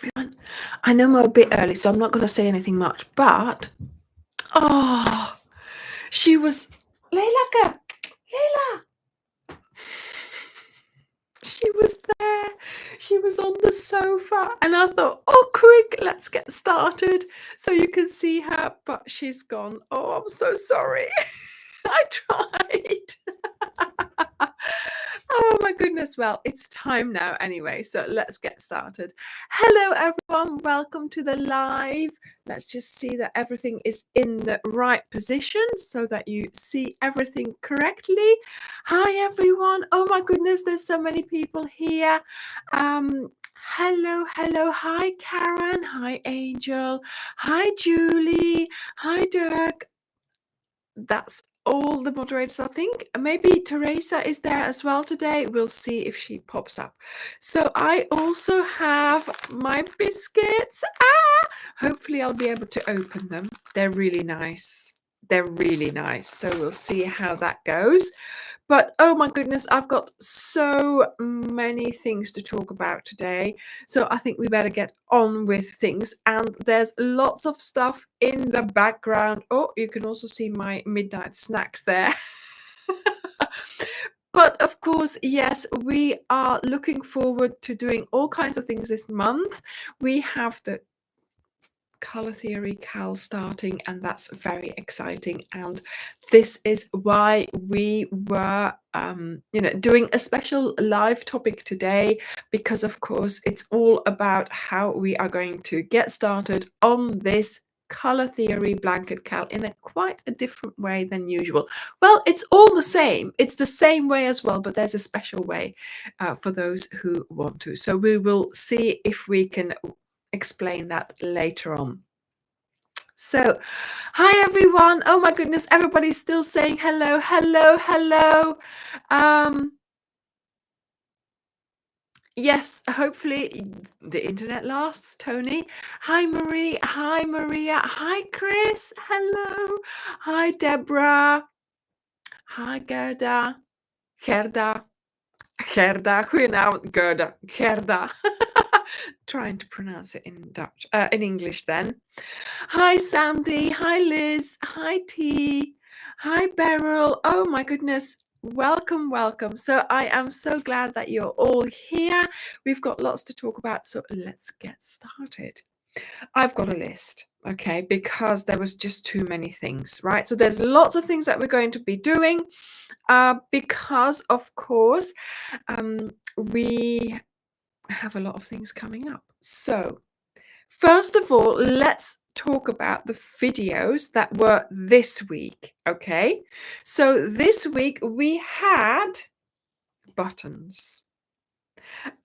everyone. I know I'm a bit early, so I'm not going to say anything much, but oh, she was Leila. She was there. She was on the sofa, and I thought, oh, quick, let's get started so you can see her. But she's gone. Oh, I'm so sorry. I tried. Oh my goodness. Well, it's time now anyway, so let's get started. Hello everyone, welcome to the live. Let's just see that everything is in the right position so that you see everything correctly. Hi everyone. Oh my goodness, there's so many people here. Hello. Hi Karen. Hi Angel. Hi Julie. Hi Dirk. That's all the moderators, I think. Maybe Teresa is there as well today. We'll see if she pops up. So I also have my biscuits. Hopefully I'll be able to open them. They're really nice. So we'll see how that goes. But oh my goodness, I've got so many things to talk about today. So I think we better get on with things. And there's lots of stuff in the background. Oh, you can also see my midnight snacks there. But of course, yes, we are looking forward to doing all kinds of things this month. We have the color theory cal starting, and that's very exciting, and this is why we were doing a special live topic today, because of course it's all about how we are going to get started on this color theory blanket cal in quite a different way than usual. Well, it's all the same, it's the same way as well, but there's a special way for those who want to. So we will see if we can explain that later on. So, hi everyone. Oh my goodness, everybody's still saying hello. Yes, hopefully the internet lasts, Tony. Hi Marie. Hi Maria. Hi Chris. Hello. Hi Deborah. Hi Gerda. Goedenavond, Gerda. Trying to pronounce it in Dutch, in English then. Hi Sandy, hi Liz, hi T, hi Beryl. Oh my goodness, welcome. So I am so glad that you're all here. We've got lots to talk about, so let's get started. I've got a list, okay, because there was just too many things, right? So there's lots of things that we're going to be doing because of course we have a lot of things coming up. So first of all, let's talk about the videos that were this week, okay? So this week we had buttons,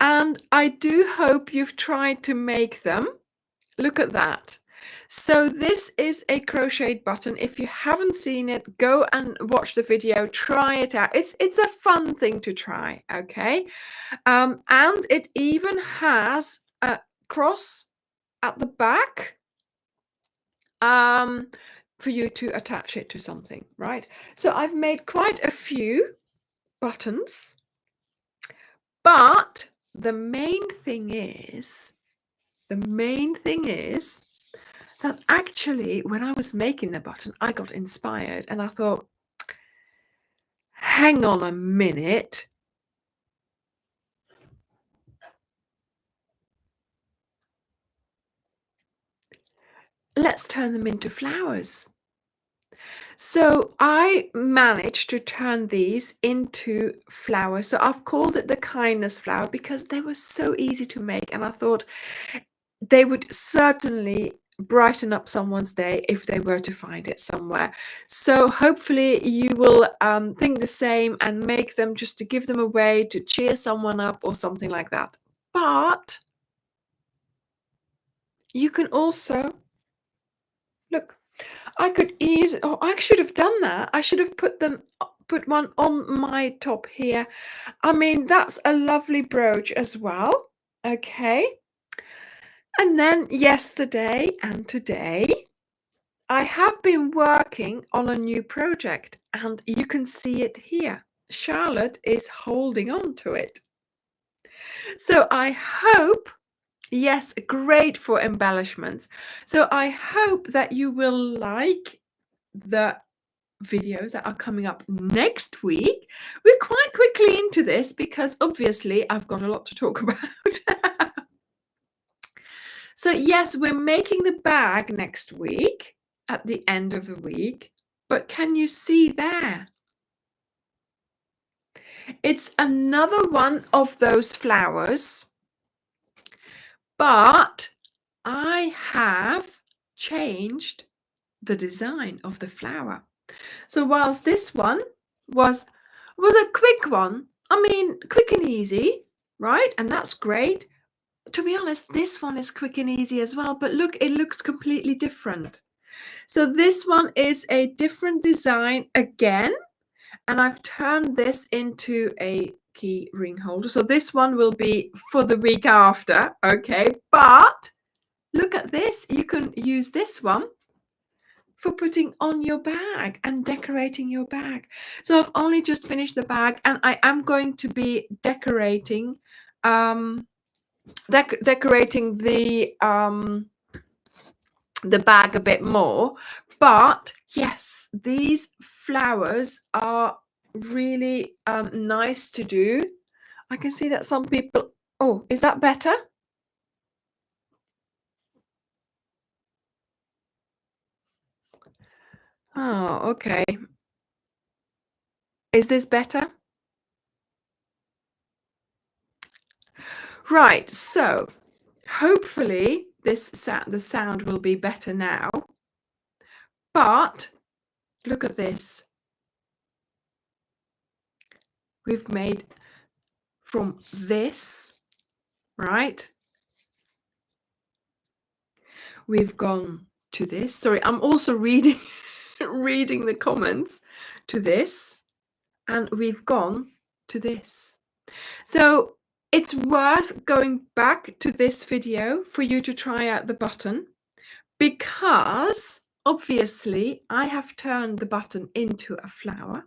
and I do hope you've tried to make them. Look at that. So this is a crocheted button. If you haven't seen it, go and watch the video, try it out. It's a fun thing to try, okay? And it even has a cross at the back for you to attach it to something, right? So I've made quite a few buttons, but the main thing is that actually when I was making the button, I got inspired and I thought, hang on a minute. Let's turn them into flowers. So I managed to turn these into flowers. So I've called it the kindness flower because they were so easy to make, and I thought they would certainly brighten up someone's day if they were to find it somewhere. So hopefully you will think the same and make them just to give them away, to cheer someone up or something like that. But you can also look. I could easily. Oh, I should have done that. I should have put one on my top here. I mean, that's a lovely brooch as well. Okay. And then yesterday and today, I have been working on a new project, and you can see it here. Charlotte is holding on to it. So I hope Yes, great for embellishments. So I hope that you will like the videos that are coming up next week. We're quite quickly into this because obviously I've got a lot to talk about. So yes, we're making the bag next week at the end of the week, but can you see there? It's another one of those flowers, but I have changed the design of the flower. So whilst this one was a quick one, I mean, quick and easy, right? And that's great. To be honest, this one is quick and easy as well, but look, it looks completely different. So this one is a different design again, and I've turned this into a key ring holder. So this one will be for the week after, okay? But look at this. You can use this one for putting on your bag and decorating your bag. So I've only just finished the bag, and I am going to be decorating decorating the bag a bit more. But yes, these flowers are really nice to do. I can see that some people, oh, is that better? Oh, okay. Is this better? Right, so hopefully the sound will be better now. But look at this. We've made from this, right? We've gone to this. Sorry, I'm also reading reading the comments, to this, and we've gone to this. So it's worth going back to this video for you to try out the button, because obviously I have turned the button into a flower,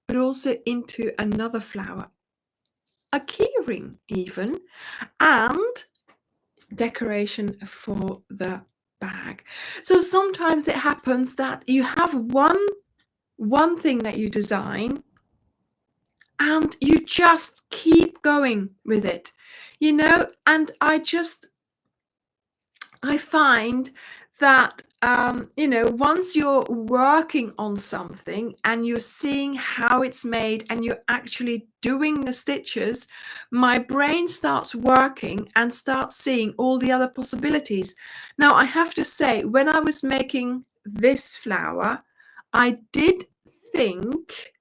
but also into another flower, a keyring even, and decoration for the bag. So sometimes it happens that you have one thing that you design and you just keep going with it, you know. And I find that you know, once you're working on something and you're seeing how it's made and you're actually doing the stitches, my brain starts working and starts seeing all the other possibilities. Now, I have to say, when I was making this flower, I did think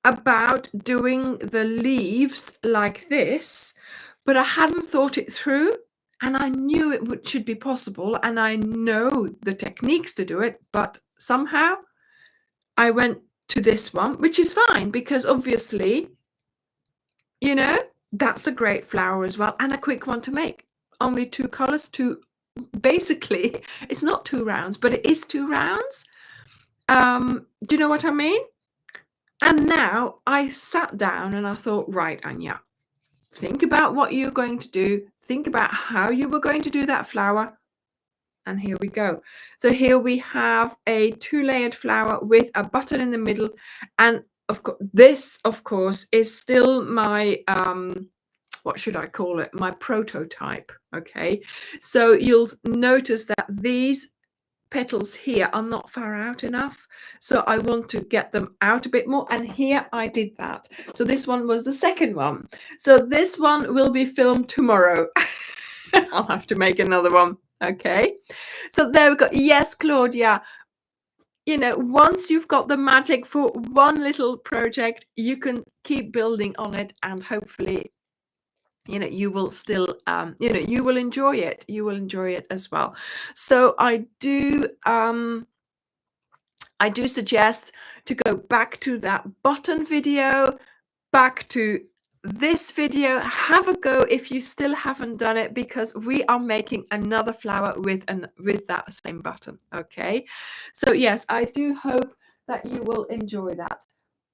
about doing the leaves like this, but I hadn't thought it through. And I knew it should be possible, and I know the techniques to do it, but somehow I went to this one, which is fine because obviously, you know, that's a great flower as well, and a quick one to make. Only 2 colors, basically, it's not 2 rounds, but it is 2 rounds. Do you know what I mean? And now I sat down and I thought, right, Anya, think about what you're going to do. Think about how you were going to do that flower. And here we go. So here we have a 2-layered flower with a button in the middle. And of course, this, of course, is still my, what should I call it? My prototype. Okay. So you'll notice that these petals here are not far out enough, so I want to get them out a bit more, and here I did that. So this one was the second one. So this one will be filmed tomorrow. I'll have to make another one. Okay, so there we go. Yes, Claudia, you know, once you've got the magic for one little project, you can keep building on it, and hopefully, you know, you will still you know, you will enjoy it. You will enjoy it as well. So I do suggest to go back to that button video, back to this video, have a go if you still haven't done it, because we are making another flower with that same button. Okay, so yes, I do hope that you will enjoy that.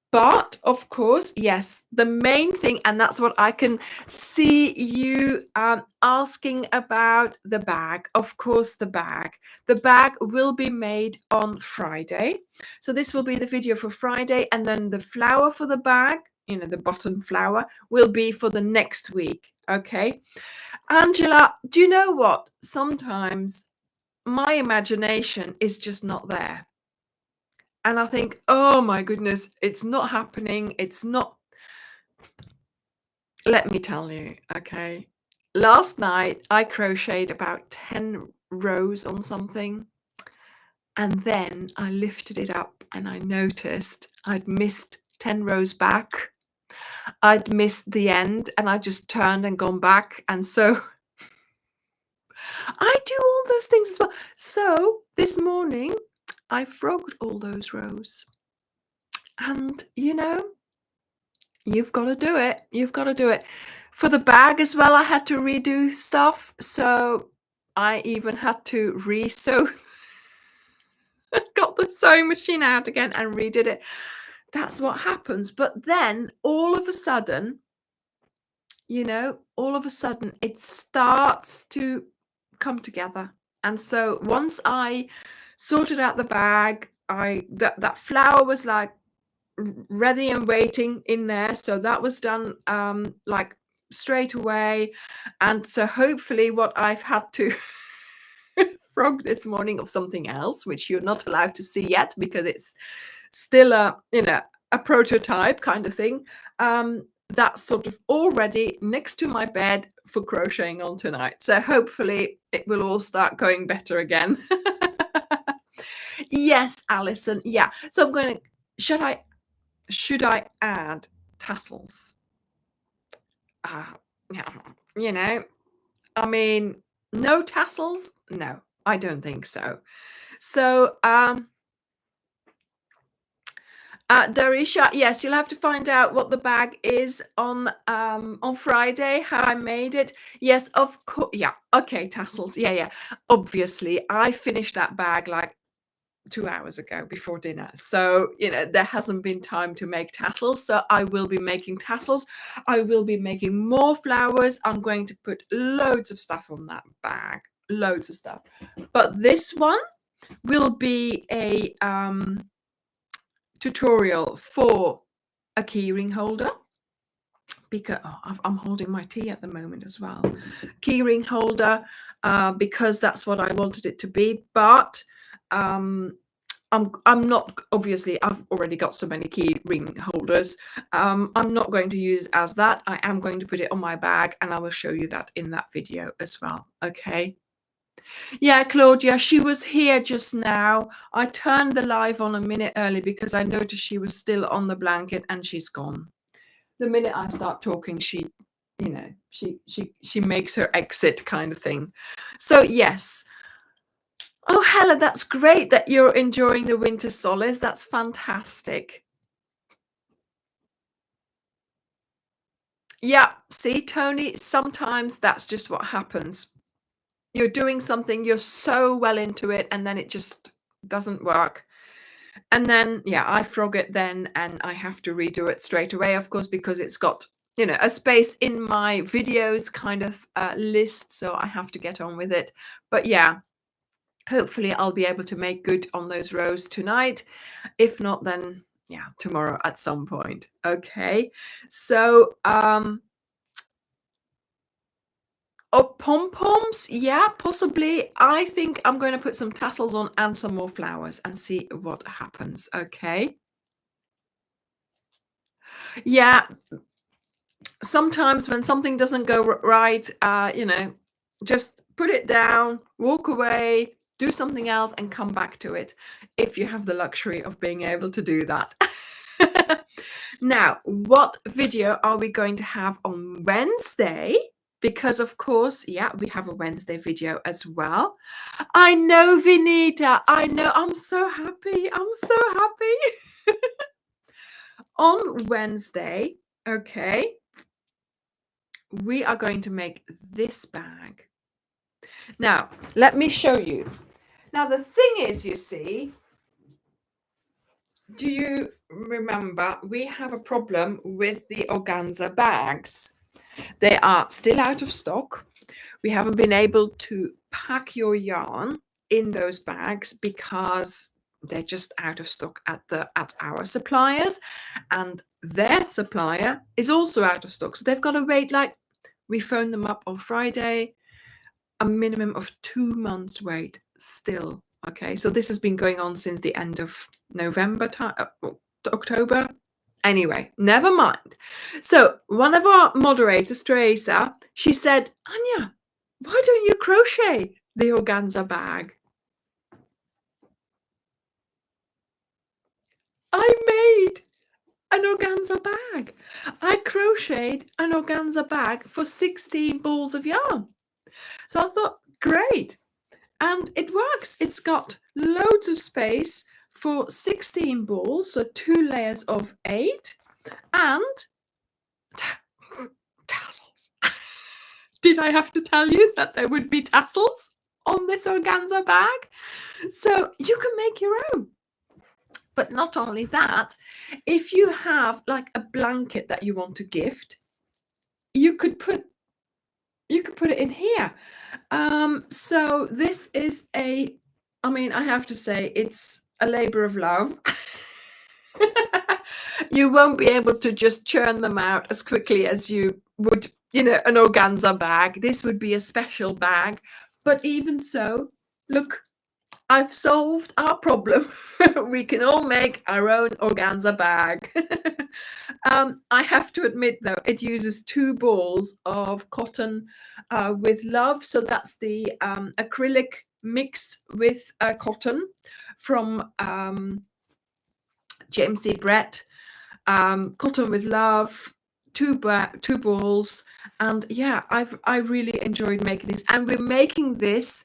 But of course, yes, the main thing, and that's what I can see you asking about, the bag. Of course, the bag. The bag will be made on Friday. So this will be the video for Friday, and then the flower for the bag, the bottom flower, will be for the next week. Okay. Angela, do you know what? Sometimes my imagination is just not there. And I think, oh my goodness, it's not happening. It's not. Let me tell you, okay. Last night I crocheted about 10 rows on something. And then I lifted it up and I noticed I'd missed 10 rows back. I'd missed the end and I just turned and gone back. And so I do all those things as well. So this morning I frogged all those rows. And you've got to do it. You've got to do it. For the bag as well, I had to redo stuff. So I even had to re-sew. Got the sewing machine out again and redid it. That's what happens. But then all of a sudden, it starts to come together. And so once I sorted out the bag, that flower was like ready and waiting in there, so that was done like straight away. And so hopefully what I've had to frog this morning of something else, which you're not allowed to see yet because it's still a prototype kind of thing, that's sort of already next to my bed for crocheting on tonight. So hopefully it will all start going better again. Yes, Alison. Yeah, so I'm going to should I add tassels? Yeah, I mean, no tassels? No, I don't think so. So, Darisha, yes, you'll have to find out what the bag is on Friday, how I made it. Yes, of course. Yeah, okay, tassels. Yeah. Obviously, I finished that bag like 2 hours ago before dinner, so there hasn't been time to make tassels. So I will be making tassels. I will be making more flowers. I'm going to put loads of stuff on that bag, loads of stuff. But this one will be a tutorial for a keyring holder, because I'm holding my tea at the moment as well. Keyring holder, because that's what I wanted it to be. But I'm not, obviously I've already got so many key ring holders. I'm not going to use as that. I am going to put it on my bag, and I will show you that in that video as well. Okay. Yeah, Claudia, she was here just now. I turned the live on a minute early because I noticed she was still on the blanket, and she's gone. The minute I start talking, she makes her exit kind of thing. So yes. Oh, Helen, that's great that you're enjoying the winter solace. That's fantastic. Yeah, see, Tony, sometimes that's just what happens. You're doing something, you're so well into it, and then it just doesn't work. And then, yeah, I frog it then, and I have to redo it straight away, of course, because it's got, a space in my videos kind of list, so I have to get on with it. But yeah, hopefully I'll be able to make good on those rows tonight. If not, then yeah, tomorrow at some point. Okay. So pom-poms, yeah, possibly. I think I'm going to put some tassels on and some more flowers and see what happens. Okay. Yeah, sometimes when something doesn't go right, just put it down, walk away, do something else, and come back to it, if you have the luxury of being able to do that. Now, what video are we going to have on Wednesday? Because of course, yeah, we have a Wednesday video as well. I know, Vinita. I know. I'm so happy. I'm so happy. On Wednesday, okay, we are going to make this bag. Now, let me show you. Now, the thing is, you see, do you remember, we have a problem with the organza bags. They are still out of stock. We haven't been able to pack your yarn in those bags because they're just out of stock at our suppliers, and their supplier is also out of stock. So they've got to wait, like, we phoned them up on Friday, a minimum of 2 months wait still. Okay, so this has been going on since the end of November time, October. Anyway, never mind. So one of our moderators, Teresa, she said, Anya, why don't you crochet the organza bag? I made an organza bag. I crocheted an organza bag for 16 balls of yarn. So I thought, great. And it works. It's got loads of space for 16 balls, so 2 layers of 8, and tassels. Did I have to tell you that there would be tassels on this organza bag? So you can make your own. But not only that, if you have like a blanket that you want to gift, you could put it in here. So this is I have to say, it's a labor of love. You won't be able to just churn them out as quickly as you would, an organza bag. This would be a special bag. But even so, look, I've solved our problem. We can all make our own organza bag. I have to admit, though, it uses 2 balls of cotton with love. So that's the acrylic mix with cotton from James C. Brett. Cotton with love, 2 balls, and yeah, I really enjoyed making this, and we're making this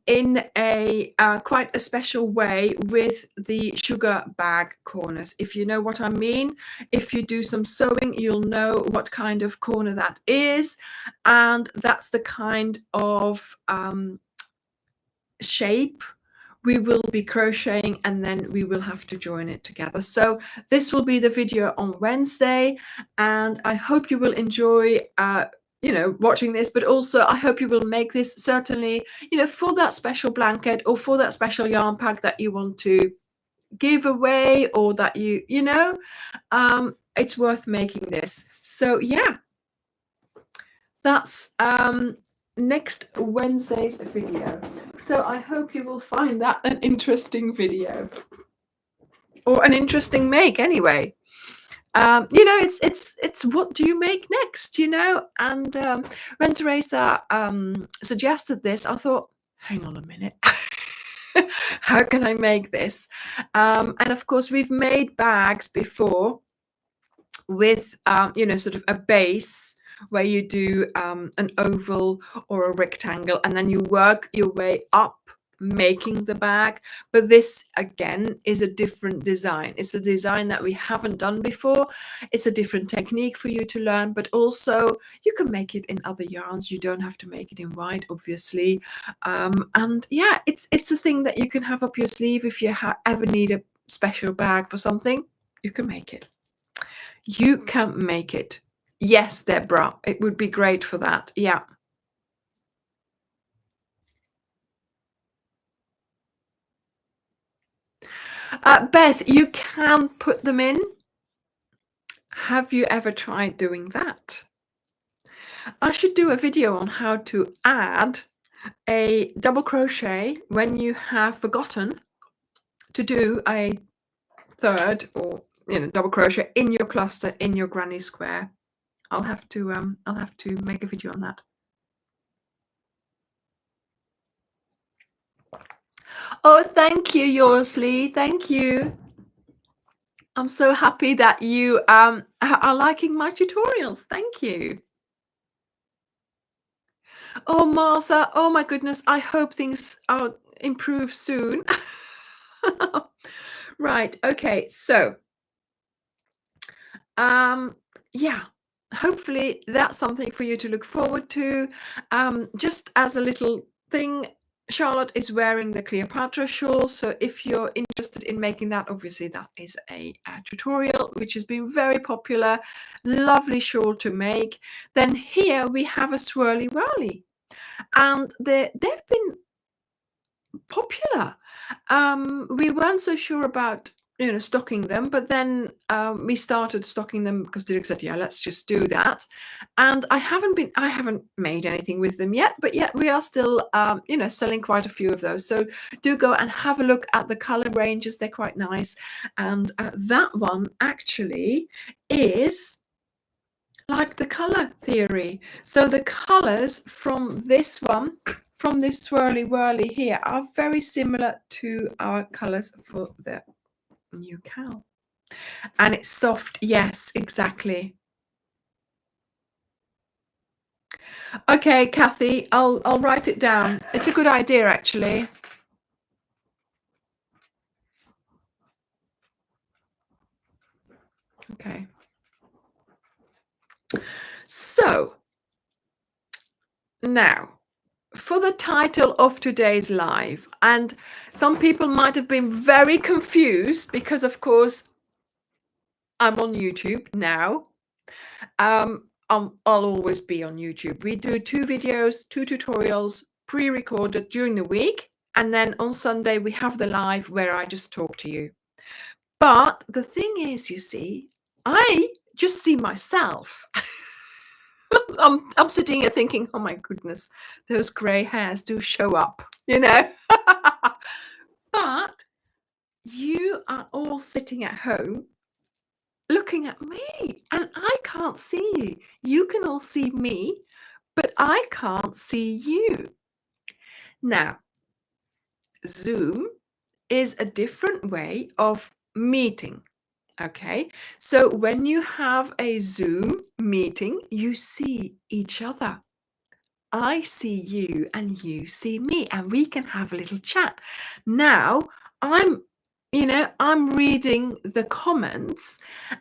in a quite a special way with the sugar bag corners. If you know what I mean, if you do some sewing, you'll know what kind of corner that is, and that's the kind of shape we will be crocheting, and then we will have to join it together. So this will be the video on Wednesday, and I hope you will enjoy watching this, but also I hope you will make this, certainly, for that special blanket or for that special yarn pack that you want to give away, or that it's worth making this. So yeah, that's next Wednesday's video. So I hope you will find that an interesting video, or an interesting make anyway. It's what do you make next, and when Teresa suggested this, I thought, hang on a minute. How can I make this? And of course, we've made bags before with sort of a base where you do an oval or a rectangle, and then you work your way up making the bag. But this again is a different design. It's a design that we haven't done before. It's a different technique for you to learn, but also you can make it in other yarns. You don't have to make it in white, obviously. And yeah, it's a thing that you can have up your sleeve. If you ever need a special bag for something, you can make it. You can make it. Yes, Deborah, it would be great for that. Yeah. Beth, you can put them in. Have you ever tried doing that? I should do a video on how to add a double crochet when you have forgotten to do a third or double crochet in your cluster in your granny square. I'll have to make a video on that. Oh, thank you, Yorsley. Thank you. I'm so happy that you are liking my tutorials. Thank you. Oh, Martha. Oh my goodness. I hope things improve soon. Right. Okay. So, yeah. Hopefully that's something for you to look forward to. Just as a little thing, Charlotte is wearing the Cleopatra shawl, so if you're interested in making that, obviously that is a tutorial which has been very popular, lovely shawl to make. Then here we have a swirly whirly, and they've been popular. We weren't so sure about stocking them, but then we started stocking them because Dirk said, yeah, let's just do that. And I haven't made anything with them yet, but yet we are still selling quite a few of those. So do go and have a look at the color ranges. They're quite nice. And that one actually is like the color theory. So the colors from this one, from this swirly whirly here, are very similar to our colors for the new cowl. And it's soft. Yes, exactly. Okay, Kathy, I'll write it down. It's a good idea, actually. Okay. So now for the title of today's live, and some people might have been very confused because, of course, I'm on YouTube now. I'll always be on YouTube. We do 2 videos, 2 tutorials, pre-recorded during the week, and then on Sunday we have the live where I just talk to you. But the thing is, you see, I just see myself. I'm sitting here thinking, oh my goodness, those grey hairs do show up, But you are all sitting at home looking at me, and I can't see you. You can all see me, but I can't see you. Now, Zoom is a different way of meeting. Okay, so when you have a Zoom meeting, you see each other. I see you and you see me, and we can have a little chat. Now, I'm reading the comments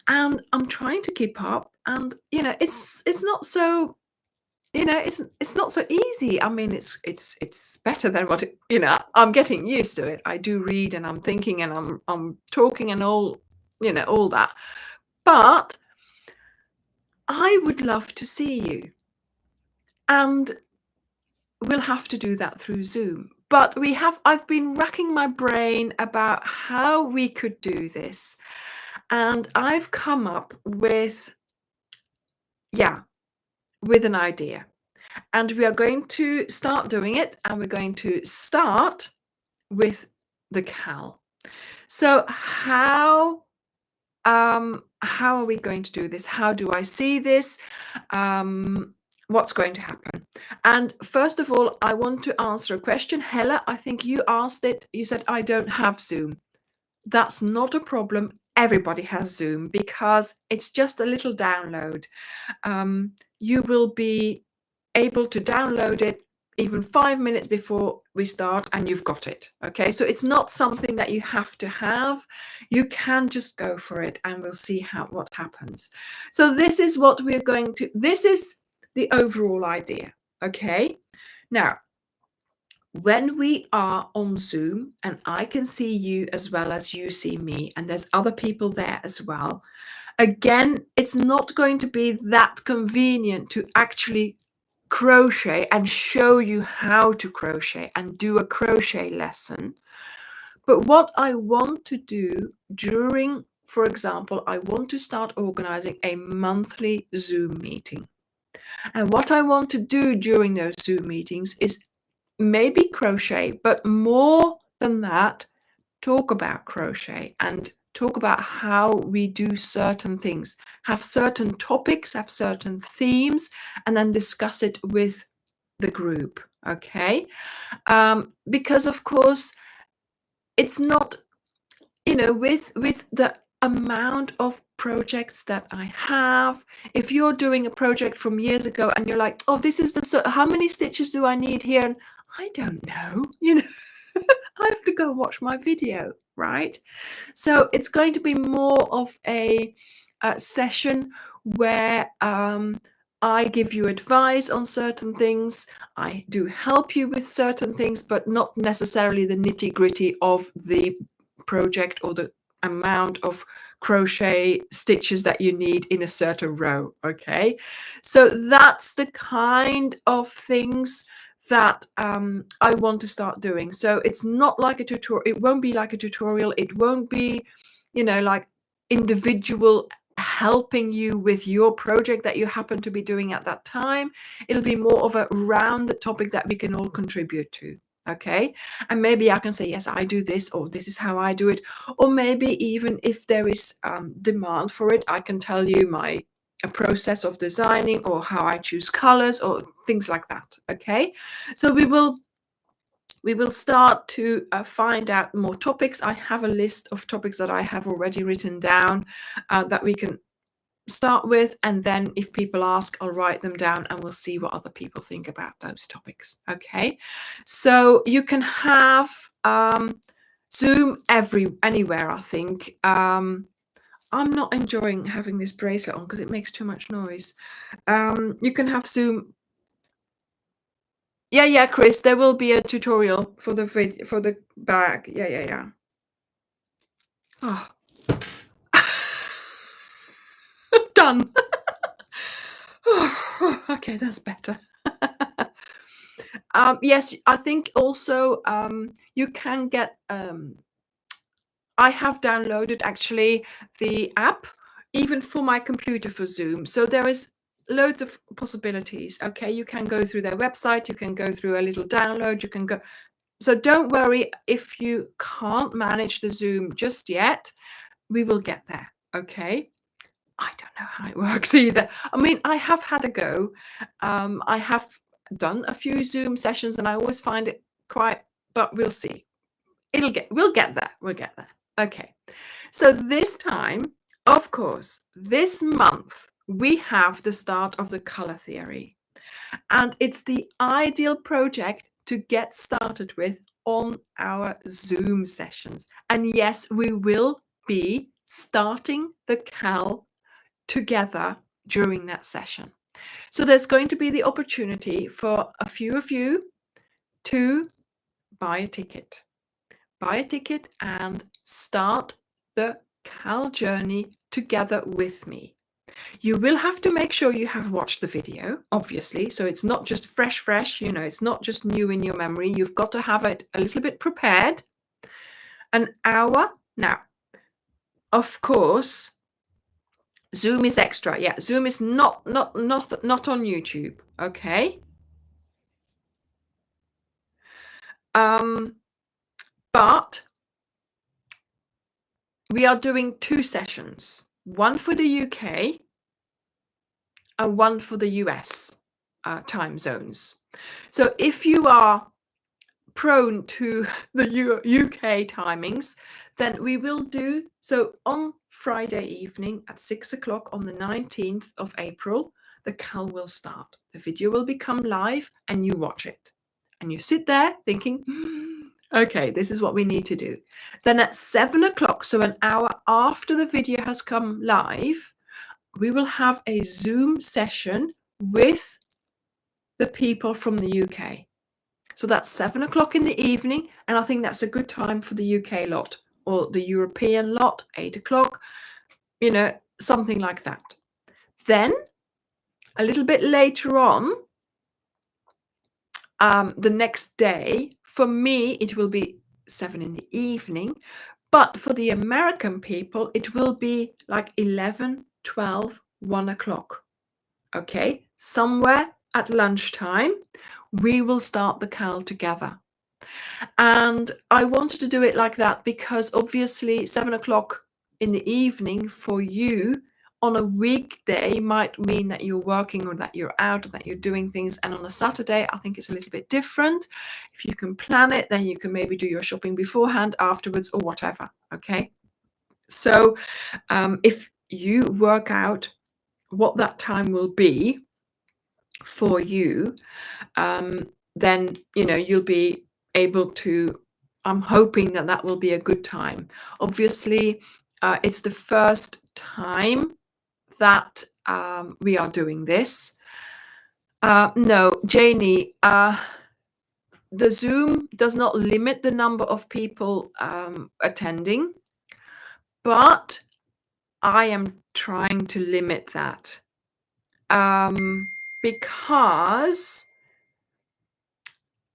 and I'm trying to keep up, and it's not so it's not so easy. I mean, it's better than what I'm getting used to it. I do read and I'm thinking and I'm talking and all all that. But I would love to see you. And we'll have to do that through Zoom. But I've been racking my brain about how we could do this. And I've come up with an idea. And we are going to start doing it. And we're going to start with the cowl. So how are we going to do this? How do I see this? What's going to happen? And first of all, I want to answer a question. Hella, I think you asked it. You said, I don't have Zoom. That's not a problem. Everybody has Zoom because it's just a little download. You will be able to download it even 5 minutes before we start and you've got it. Okay, so it's not something that you have to have. You can just go for it and we'll see what happens. So this is what we're going to, this is the overall idea. Okay, now when we are on Zoom and I can see you as well as you see me, and there's other people there as well, again, it's not going to be that convenient to actually crochet and show you how to crochet and do a crochet lesson. But what I want to do during, for example, I want to start organizing a monthly Zoom meeting. And what I want to do during those Zoom meetings is maybe crochet, but more than that, talk about crochet and talk about how we do certain things, have certain topics, have certain themes, and then discuss it with the group. Okay, because of course it's not, with the amount of projects that I have, if you're doing a project from years ago and you're like, oh, this is how many stitches do I need here, and I don't know, I have to go watch my video, right? So it's going to be more of a session where I give you advice on certain things. I do help you with certain things, but not necessarily the nitty-gritty of the project or the amount of crochet stitches that you need in a certain row. Okay, so that's the kind of things that I want to start doing. So it's not like a tutorial. It won't be like a tutorial. It won't be, like individual helping you with your project that you happen to be doing at that time. It'll be more of a rounded topic that we can all contribute to. Okay, and maybe I can say, yes, I do this, or this is how I do it, or maybe even if there is demand for it, I can tell you a process of designing or how I choose colors or things like that. Okay, so we will start to find out more topics. I have a list of topics that I have already written down that we can start with, and then if people ask, I'll write them down and we'll see what other people think about those topics. Okay, so you can have Zoom anywhere, I think. I'm not enjoying having this bracelet on because it makes too much noise. You can have Zoom. Yeah, Chris, there will be a tutorial for the video, for the bag. Yeah. Oh. Done. Okay, that's better. Yes, I think also you can get. I have downloaded actually the app, even for my computer for Zoom. So there is loads of possibilities. Okay, you can go through their website. You can go through a little download. You can go. So don't worry if you can't manage the Zoom just yet. We will get there. Okay. I don't know how it works either. I mean, I have had a go. I have done a few Zoom sessions and I always find it quite, but we'll see. We'll get there. We'll get there. Okay. So this time, of course, this month, we have the start of the color theory. And it's the ideal project to get started with on our Zoom sessions. And yes, we will be starting the CAL together during that session. So there's going to be the opportunity for a few of you to buy a ticket. Buy a ticket and start the CAL journey together with me. You will have to make sure you have watched the video, obviously. So it's not just fresh, it's not just new in your memory. You've got to have it a little bit prepared. An hour. Now, of course, Zoom is extra. Yeah, Zoom is not on YouTube. Okay. But we are doing 2 sessions, one for the UK and one for the US time zones. So if you are prone to the UK timings, then we will do so on Friday evening at 6 o'clock on the 19th of April. The CAL will start. The video will become live and you watch it. And you sit there thinking, okay, this is what we need to do. Then at 7 o'clock, so an hour after the video has come live, we will have a Zoom session with the people from the UK. So that's 7 o'clock in the evening, and I think that's a good time for the UK lot or the European lot, 8 o'clock, something like that. Then a little bit later on, the next day, for me, it will be 7 in the evening, but for the American people, it will be like 11, 12, 1 o'clock. Okay, somewhere at lunchtime, we will start the CAL together. And I wanted to do it like that because obviously 7 o'clock in the evening for you on a weekday might mean that you're working or that you're out or that you're doing things. And on a Saturday, I think it's a little bit different. If you can plan it, then you can maybe do your shopping beforehand, afterwards, or whatever. Okay. So if you work out what that time will be for you, then you'll be able to, I'm hoping that will be a good time. Obviously, it's the first time that we are doing this. No, Janie, the Zoom does not limit the number of people attending, but I am trying to limit that because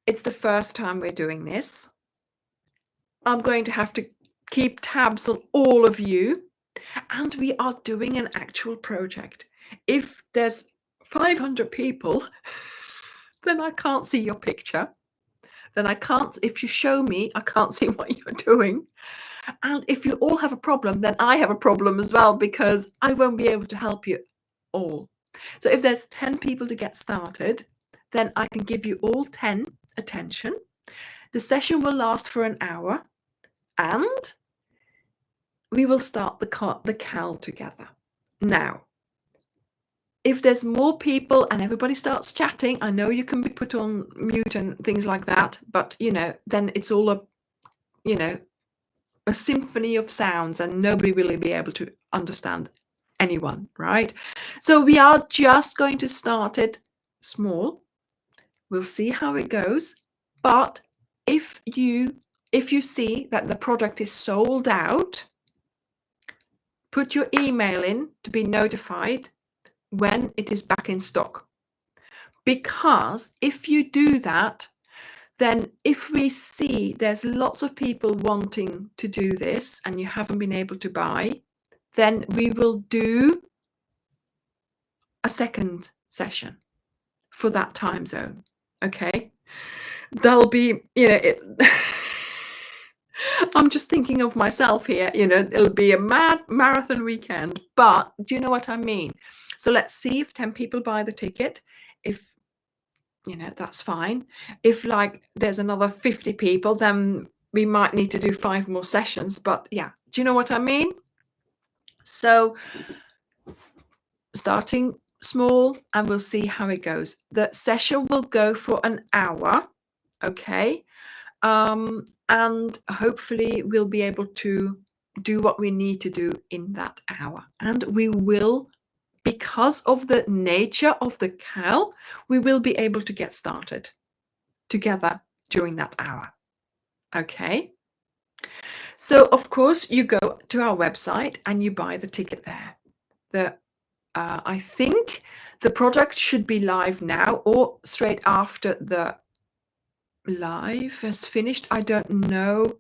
it's the first time we're doing this. I'm going to have to keep tabs on all of you, and we are doing an actual project. If there's 500 people, then I can't see your picture. Then I can't, if you show me, I can't see what you're doing. And if you all have a problem, then I have a problem as well, because I won't be able to help you all. So if there's 10 people to get started, then I can give you all 10 attention. The session will last for an hour, and we will start the cal together. Now, if there's more people and everybody starts chatting, I know you can be put on mute and things like that, but then it's all a symphony of sounds, and nobody will be able to understand anyone, right? So we are just going to start it small. We'll see how it goes. But if you see that the product is sold out, put your email in to be notified when it is back in stock. Because if you do that, then if we see there's lots of people wanting to do this and you haven't been able to buy, then we will do a second session for that time zone. Okay, that'll be I'm just thinking of myself here. It'll be a mad marathon weekend, but do you know what I mean? So let's see if 10 people buy the ticket. If that's fine. If there's another 50 people, then we might need to do 5 more sessions. But yeah, do you know what I mean? So starting small, and we'll see how it goes. The session will go for an hour, okay? And hopefully we'll be able to do what we need to do in that hour. And we will, because of the nature of the cal, we will be able to get started together during that hour. Okay. So of course you go to our website and you buy the ticket there. I think the product should be live now or straight after the live has finished. I don't know.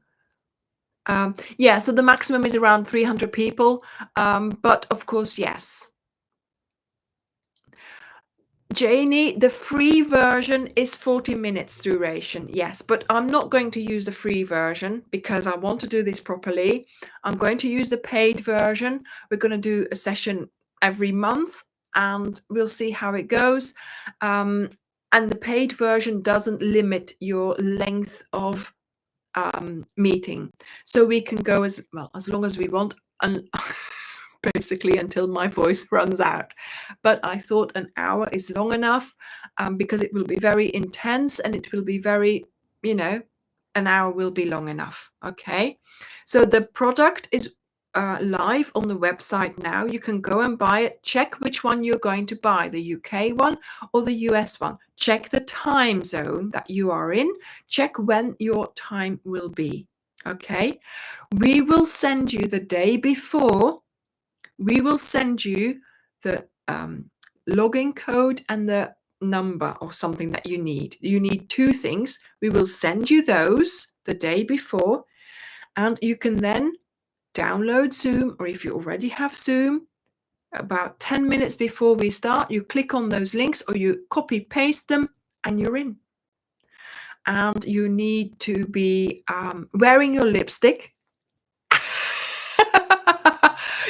Yeah, so the maximum is around 300 people. But of course, yes. Janie, the free version is 40 minutes duration, yes, but I'm not going to use the free version because I want to do this properly. I'm going to use the paid version. We're going to do a session every month, and we'll see how it goes. And the paid version doesn't limit your length of meeting, so we can go as long as we want, and basically until my voice runs out. But I thought an hour is long enough, because it will be very intense, and it will be very, an hour will be long enough. Okay, so the product is live on the website now. You can go and buy it. Check which one you're going to buy, the UK one or the US one. Check the time zone that you are in. Check when your time will be. Okay, we will send you the day before. We will send you the login code and the number or something that you need. You need 2 things. We will send you those the day before, and you can then download Zoom, or if you already have Zoom, about 10 minutes before we start, you click on those links or you copy paste them and you're in. And you need to be wearing your lipstick.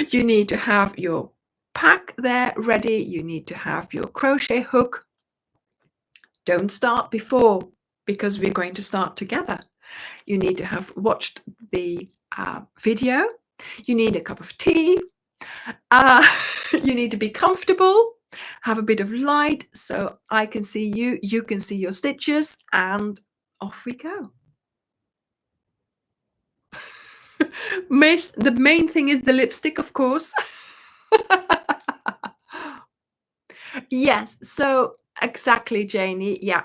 You need to have your pack there ready. You need to have your crochet hook. Don't start before, because we're going to start together. You need to have watched the video. You need a cup of tea. You need to be comfortable, have a bit of light so I can see you, you can see your stitches, and off we go. The main thing is the lipstick, of course. Yes, so exactly, Janie. Yeah.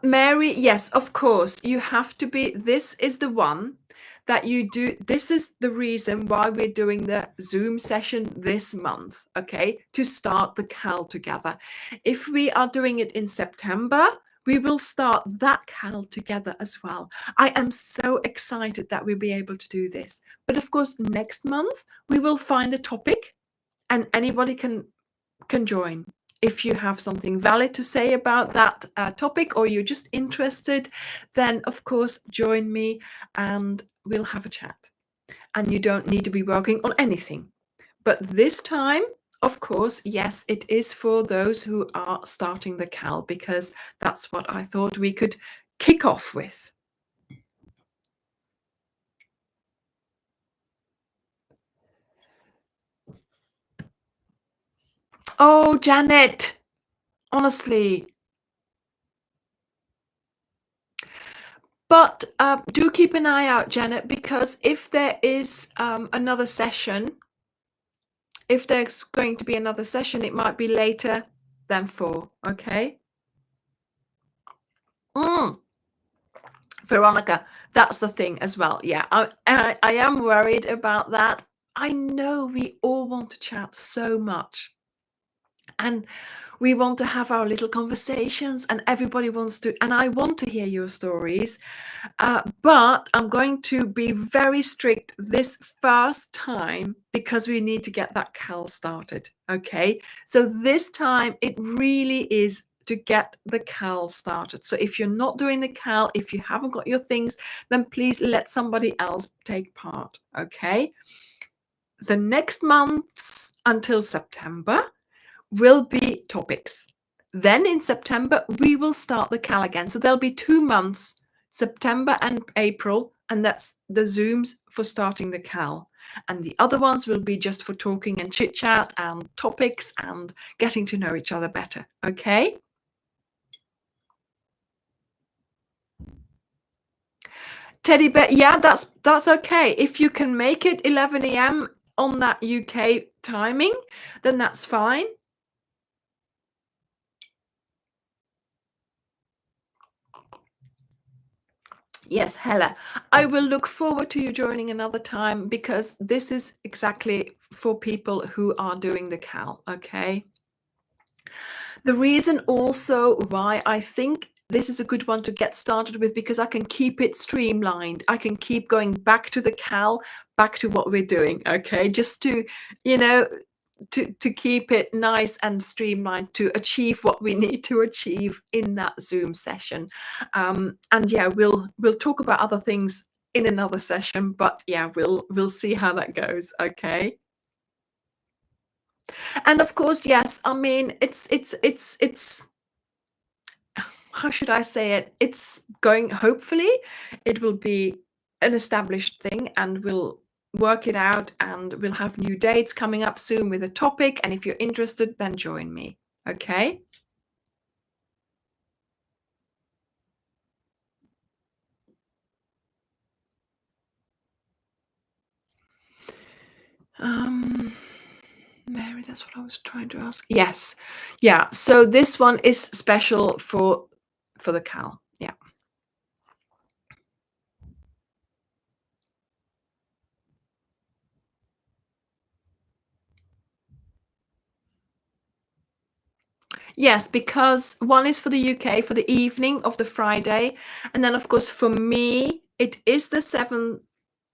Mary, yes, of course. You have to be. This is the one that you do. This is the reason why we're doing the Zoom session this month, okay? To start the CAL together. If we are doing it in September, we will start that CAL together as well. I am so excited that we'll be able to do this. But of course, next month, we will find a topic and anybody can join. If you have something valid to say about that topic or you're just interested, then of course join me and we'll have a chat. And you don't need to be working on anything. But this time, of course, yes, it is for those who are starting the CAL because that's what I thought we could kick off with. Oh, Janet, honestly. But do keep an eye out, Janet, because if there is another session, if there's going to be another session, it might be later than 4, okay? Veronica, that's the thing as well. Yeah, I am worried about that. I know we all want to chat so much. And we want to have our little conversations and everybody wants to, and I want to hear your stories. But I'm going to be very strict this first time because we need to get that CAL started. Okay. So this time it really is to get the CAL started. So if you're not doing the CAL, if you haven't got your things, then please let somebody else take part. Okay. The next months until September will be topics. Then in September, we will start the CAL again. So there'll be 2 months, September and April, and that's the Zooms for starting the CAL. And the other ones will be just for talking and chit chat and topics and getting to know each other better. Okay? Teddy bear, yeah, that's okay. If you can make it 11 a.m. on that UK timing, then that's fine. Yes, Hella. I will look forward to you joining another time because this is exactly for people who are doing the CAL, okay? The reason also why I think this is a good one to get started with because I can keep it streamlined. I can keep going back to the CAL, back to what we're doing, okay? Just to, you know, to keep it nice and streamlined to achieve what we need to achieve in that Zoom session. And yeah, we'll talk about other things in another session, but yeah, we'll see how that goes. Okay. And of course, yes, I mean it's how should I say it? It's going, hopefully, it will be an established thing and we'll work it out and we'll have new dates coming up soon with a topic. And if you're interested, then join me. Okay. Mary, that's what I was trying to ask. Yes. Yeah. So this one is special for the CAL. Yeah. Yes, because one is for the UK for the evening of the Friday. And then, of course, for me, it is the 7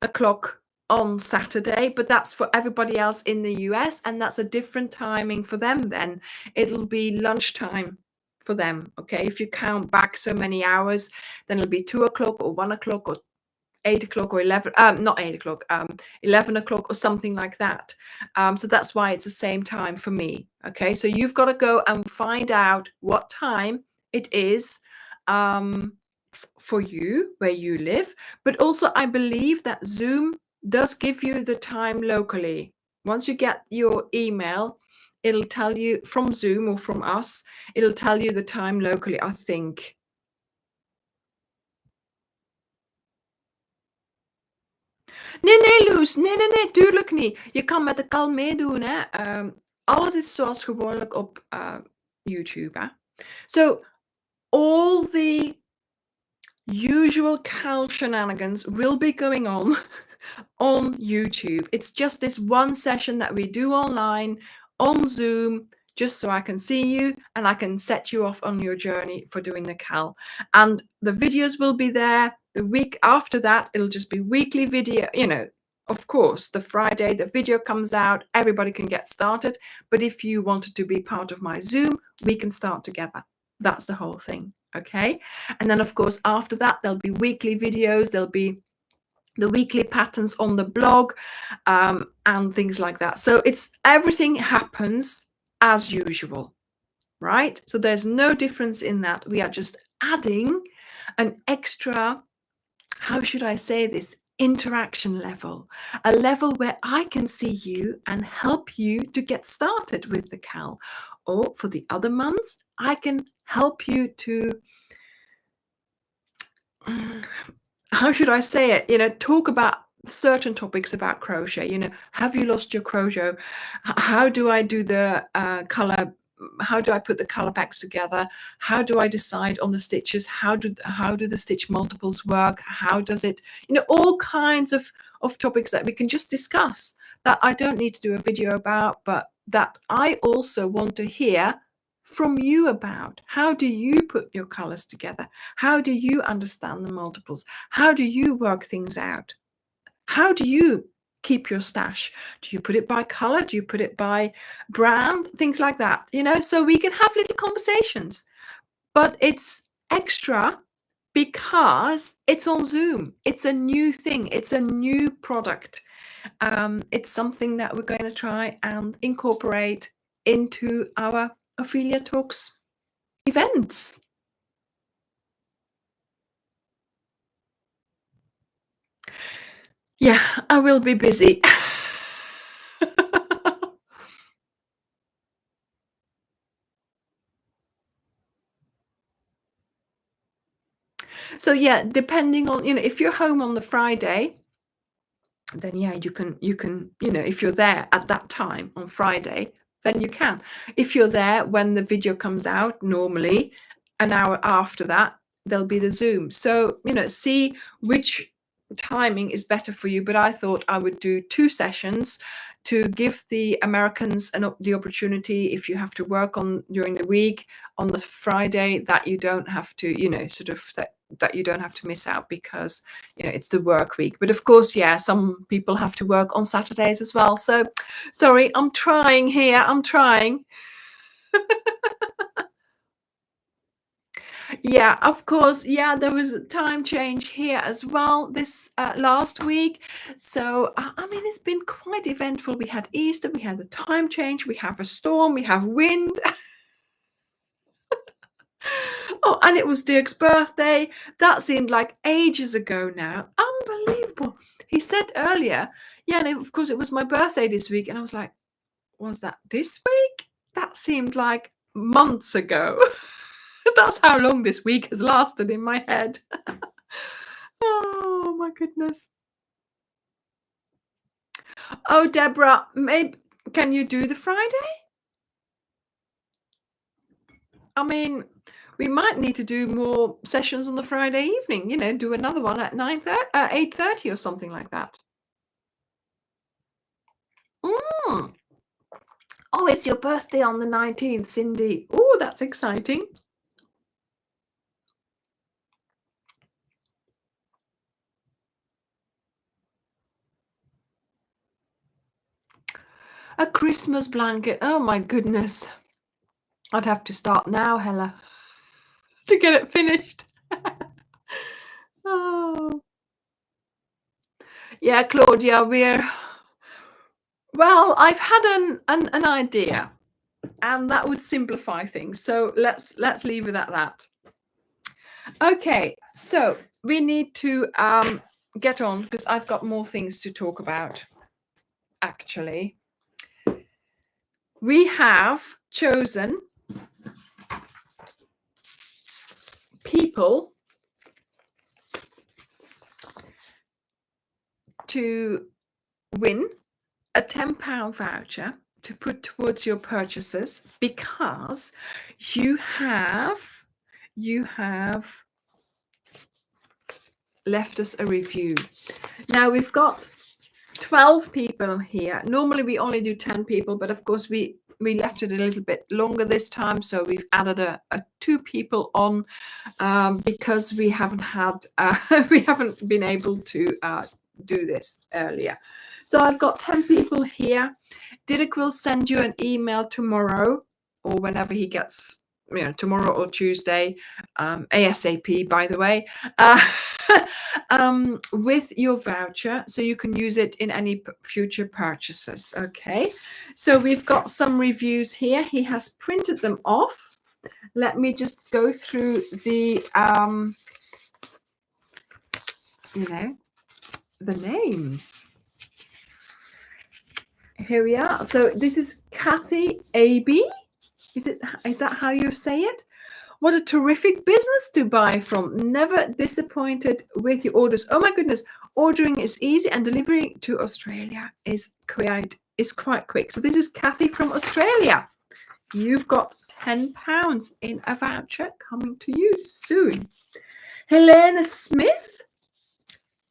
o'clock on Saturday, but that's for everybody else in the US. And that's a different timing for them then. It'll be lunchtime for them. Okay. If you count back so many hours, then it'll be 2 o'clock or 1 o'clock or 8 o'clock or 11, not 8 o'clock, 11 o'clock or something like that. So that's why it's the same time for me. Okay, so you've got to go and find out what time it is for you where you live. But also, I believe that Zoom does give you the time locally. Once you get your email, it'll tell you from Zoom or from us, it'll tell you the time locally, I think. Nee, Loes. Nee, tuurlijk niet. Je kan met de kal meedoen, hè. Alles is zoals gewoonlijk op YouTube, hè. So, all the usual cal shenanigans will be going on on YouTube. It's just this one session that we do online on Zoom, just so I can see you and I can set you off on your journey for doing the cal. And the videos will be there. The week after that, it'll just be weekly video. You know, of course, the Friday the video comes out, everybody can get started. But if you wanted to be part of my Zoom, we can start together. That's the whole thing. Okay. And then, of course, after that, there'll be weekly videos. There'll be the weekly patterns on the blog and things like that. So it's everything happens as usual, right? So there's no difference in that. We are just adding an extra, how should I say this, interaction level, a level where I can see you and help you to get started with the cal. Or for the other mums, I can help you to, how should I say it? You know, talk about certain topics about crochet. You know, have you lost your crochet? How do I do the color? How do I put the color packs together? How do I decide on the stitches? How do the stitch multiples work? How does it? You know, all kinds of topics that we can just discuss that I don't need to do a video about, but that I also want to hear from you about. How do you put your colors together? How do you understand the multiples? How do you work things out? How do you keep your stash? Do you put it by color? Do you put it by brand? Things like that, you know, so we can have little conversations. But it's extra because it's on Zoom. It's a new thing. It's a new product. It's something that we're going to try and incorporate into our Ophelia Talks events. Yeah, I will be busy. So yeah, depending on, you know, if you're home on the Friday, then yeah, you can, you know, if you're there at that time on Friday, then you can. If you're there when the video comes out, normally an hour after that, there'll be the Zoom. So, you know, see which timing is better for you. But I thought I would do 2 sessions to give the Americans the opportunity, if you have to work on during the week on the Friday, that you don't have to, you know, sort of that you don't have to miss out, because you know it's the work week. But of course, yeah, some people have to work on Saturdays as well. So sorry, I'm trying here. I'm trying. Yeah, of course. Yeah, there was a time change here as well this last week. So, I mean, it's been quite eventful. We had Easter, we had the time change, we have a storm, we have wind. Oh, and it was Dirk's birthday. That seemed like ages ago now. Unbelievable. He said earlier, yeah, and of course it was my birthday this week. And I was like, was that this week? That seemed like months ago. That's how long this week has lasted in my head. Oh my goodness. Oh, Deborah, maybe can you do the Friday? I mean, we might need to do more sessions on the Friday evening, you know, do another one at 8:30 or something like that. Mm. Oh, it's your birthday on the 19th, Cindy. Oh, that's exciting. A Christmas blanket. Oh my goodness. I'd have to start now, Hella, to get it finished. Oh. Yeah, Claudia, well, I've had an idea, and that would simplify things. So let's leave it at that. Okay, so we need to get on, because I've got more things to talk about, actually. We have chosen people to win a £10 voucher to put towards your purchases because you have left us a review. Now we've got 12 people here. Normally we only do 10 people, but of course we left it a little bit longer this time, so we've added a 2 people on because we haven't been able to do this earlier. So I've got 10 people here. Dirk will send you an email tomorrow or whenever he gets, tomorrow or Tuesday, ASAP, by the way, with your voucher, so you can use it in any future purchases. Okay, so we've got some reviews here. He has printed them off. Let me just go through the the names. Here we are. So this is Kathy AB. Is that how you say it? What a terrific business to buy from. Never disappointed with your orders. Oh my goodness. Ordering is easy and delivery to Australia is quite quick. So this is Kathy from Australia. You've got £10 in a voucher coming to you soon. Helena Smith.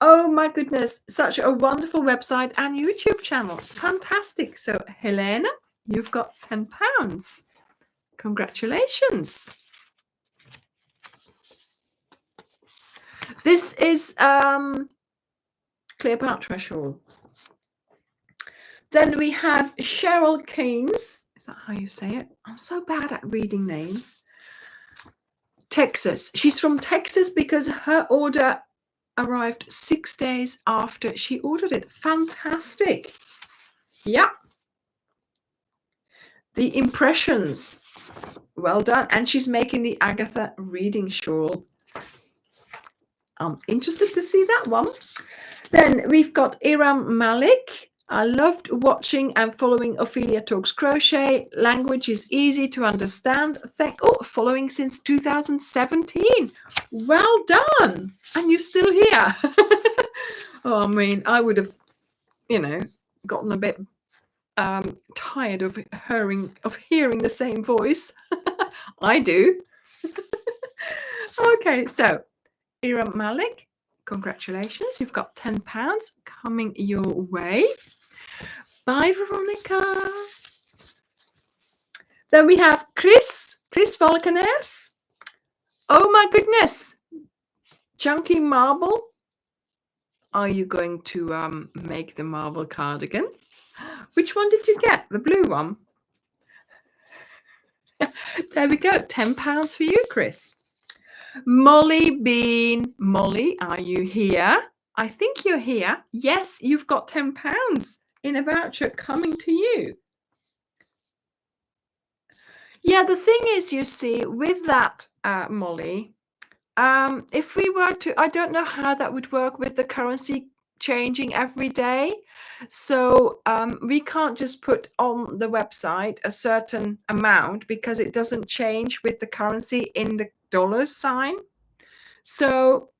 Oh my goodness, such a wonderful website and YouTube channel. Fantastic. So Helena, you've got £10. Congratulations. This is Cleopatra shawl. Then we have Cheryl Keynes. Is that how you say it? I'm so bad at reading names. Texas. She's from Texas because her order arrived 6 days after she ordered it. Fantastic. Yeah. The impressions. Well done. And she's making the Agatha reading shawl. I'm interested to see that one. Then we've got Iram Malik. I loved watching and following Ophelia Talks Crochet. Language is easy to understand. Following since 2017. Well done. And you're still here. Oh, I mean, I would have, gotten a bit tired of hearing the same voice. I do. Okay, so Iram Malik, congratulations. You've got £10 coming your way. Bye, Veronica. Then we have Chris Valkeners. Oh my goodness. Chunky marble. Are you going to make the marble cardigan? Which one did you get? The blue one. There we go. £10 for you, Chris. Molly Bean. Molly, are you here? I think you're here. Yes, you've got £10 in a voucher coming to you. Yeah, the thing is, you see, with that, Molly, if we were to, I don't know how that would work with the currency changing every day. So we can't just put on the website a certain amount because it doesn't change with the currency in the dollar sign. So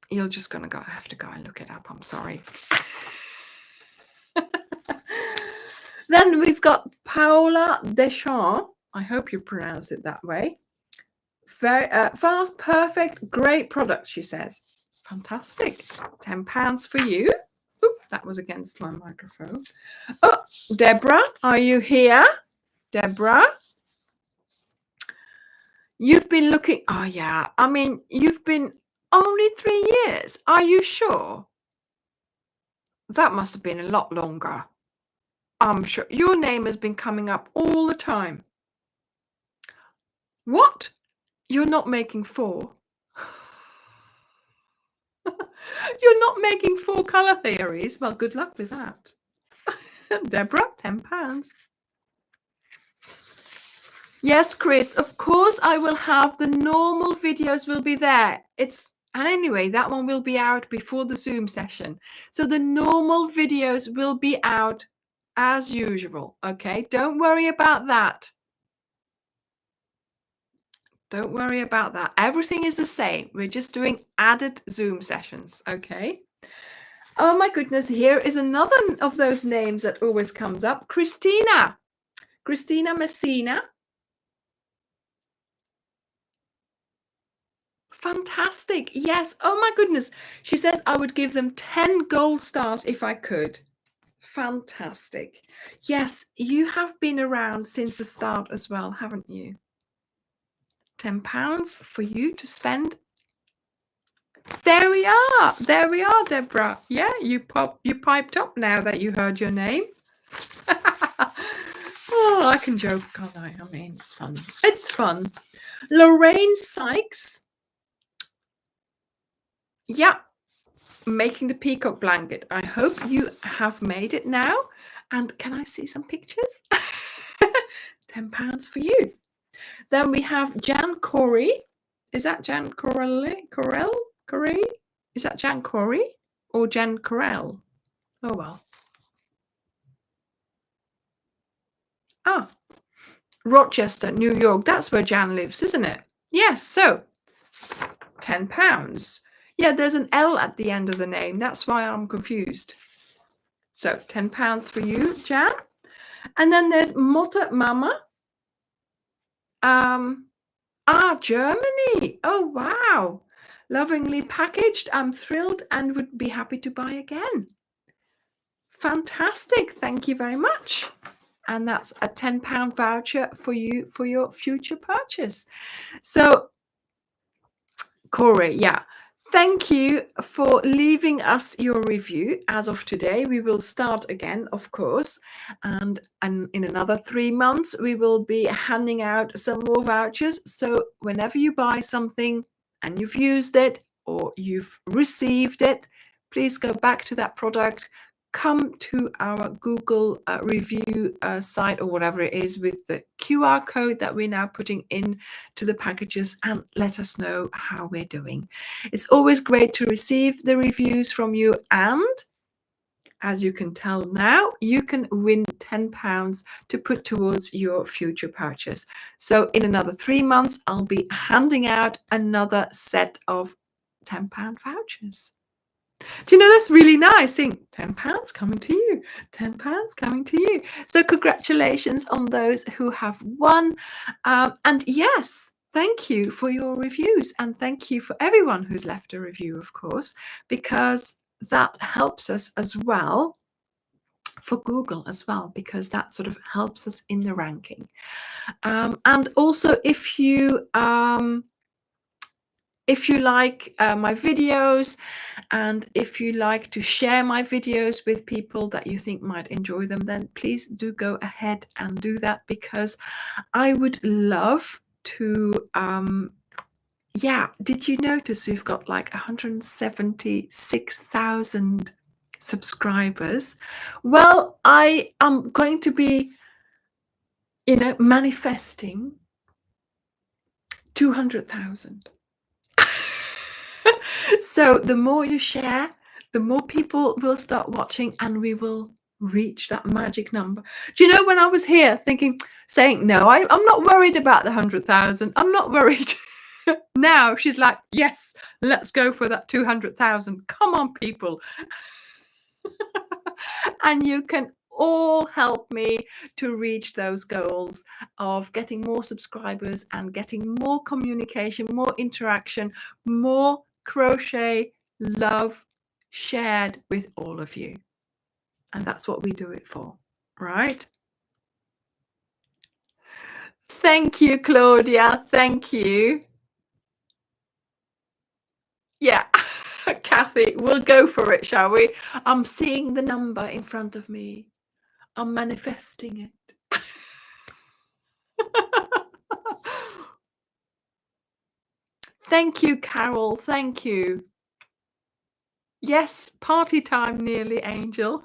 you're just going to have to go and look it up. I'm sorry. Then we've got Paula Deschamps. I hope you pronounce it that way. Very fast, perfect, great product, she says. Fantastic. £10 for you. Oop, that was against my microphone. Oh, Deborah, are you here? Deborah? You've been looking. Oh, yeah. I mean, you've been only 3 years. Are you sure? That must have been a lot longer. I'm sure your name has been coming up all the time. What? You're not making 4? You're not making 4 color theories? Well, good luck with that. Deborah, £10. Yes, Chris, of course I will have the normal videos will be there. And anyway, that one will be out before the Zoom session. So the normal videos will be out as usual. Okay, don't worry about that. Don't worry about that. Everything is the same. We're just doing added Zoom sessions. Okay. Oh my goodness, here is another of those names that always comes up. Christina Messina. Fantastic. Yes. Oh my goodness. She says I would give them 10 gold stars if I could. Fantastic. Yes, you have been around since the start as well, haven't you? £10 for you to spend. There we are. There we are, Deborah. Yeah, you piped up now that you heard your name. Oh, I can joke, can't I? I mean, it's fun. It's fun. Lorraine Sykes. Yeah, making the peacock blanket. I hope you have made it now. And can I see some pictures? £10 for you. Then we have Jan Corey. Is that Jan Corey? Is that Jan Corey or Jan Corell? Oh well. Ah, Rochester, New York. That's where Jan lives, isn't it? Yes. So £10. Yeah, there's an L at the end of the name. That's why I'm confused. So £10 for you, Jan. And then there's Motta Mama. Germany. Oh, wow. Lovingly packaged. I'm thrilled and would be happy to buy again. Fantastic. Thank you very much. And that's a £10 voucher for you for your future purchase. So, Corey, yeah. Thank you for leaving us your review. As of today, we will start again, of course. And in another 3 months, we will be handing out some more vouchers. So whenever you buy something and you've used it or you've received it, please go back to that product. Come to our Google review site or whatever it is with the QR code that we're now putting in to the packages and let us know how we're doing. It's always great to receive the reviews from you, and as you can tell now, you can win £10 to put towards your future purchase. So in another 3 months, I'll be handing out another set of £10 vouchers. Do you know, that's really nice, seeing £10 coming to you, £10 coming to you. So congratulations on those who have won. And yes, thank you for your reviews, and thank you for everyone who's left a review, of course, because that helps us as well for Google as well, because that sort of helps us in the ranking. And also, if you like my videos, and if you like to share my videos with people that you think might enjoy them, then please do go ahead and do that, because I would love to did you notice we've got like 176,000 subscribers? Well, I am going to be manifesting 200,000. So the more you share, the more people will start watching, and we will reach that magic number. Do you know, when I was here saying, no, I'm not worried about the 100,000. I'm not worried. Now she's like, yes, let's go for that 200,000. Come on, people. And you can all help me to reach those goals of getting more subscribers and getting more communication, more interaction, more crochet love shared with all of you. And that's what we do it for, right? Thank you, Claudia. Thank you. Yeah. Kathy, we'll go for it, shall we? I'm seeing the number in front of me. I'm manifesting it. Thank you, Carol. Thank you. Yes, party time nearly, Angel.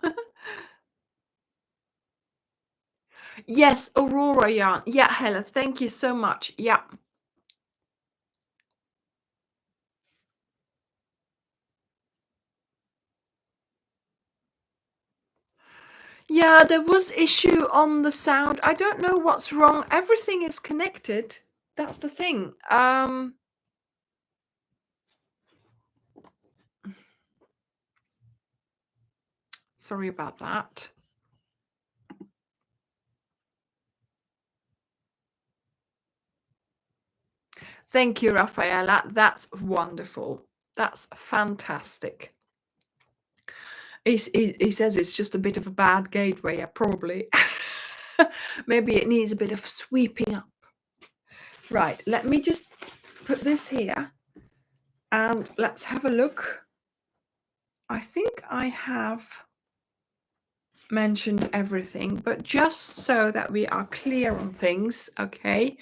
Yes, Aurora yarn. Yeah, Hella, thank you so much. Yeah. Yeah, there was issue on the sound. I don't know what's wrong. Everything is connected. That's the thing. Sorry about that. Thank you, Rafaela. That's wonderful. That's fantastic. He says it's just a bit of a bad gateway. Yeah, probably. Maybe it needs a bit of sweeping up. Right, let me just put this here and let's have a look. I think I have mentioned everything, but just so that we are clear on things, okay?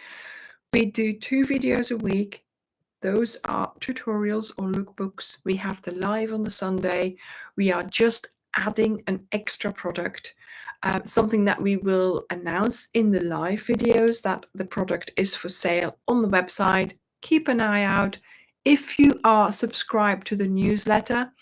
We do 2 videos a week. Those are tutorials or lookbooks. We have the live on the Sunday. We are just adding an extra product, something that we will announce in the live videos, that the product is for sale on the website. Keep an eye out. If you are subscribed to the newsletter,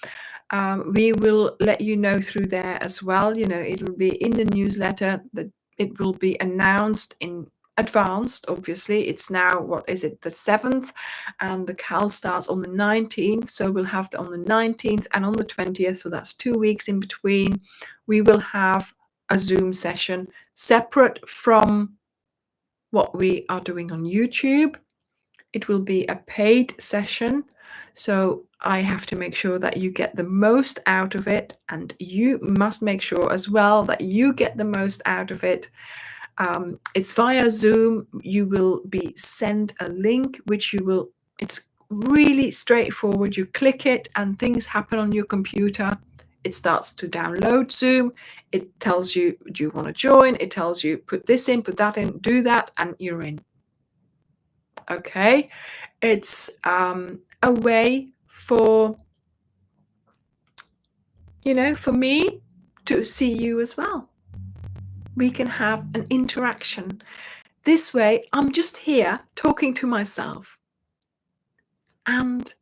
we will let you know through there as well. You know, it will be in the newsletter, that it will be announced in advanced. Obviously, it's now, what is it, the 7th, and the cal starts on the 19th, so we'll have on the 19th and on the 20th, so that's 2 weeks in between. We will have a Zoom session separate from what we are doing on YouTube. It will be a paid session, so I have to make sure that you get the most out of it, and you must make sure as well that you get the most out of it. It's via Zoom. You will be sent a link, which you will, it's really straightforward. You click it and things happen on your computer. It starts to download Zoom. It tells you, do you want to join? It tells you, put this in, put that in, do that, and you're in. Okay, it's a way for, you know, for me to see you as well. We can have an interaction. This way, I'm just here talking to myself. And,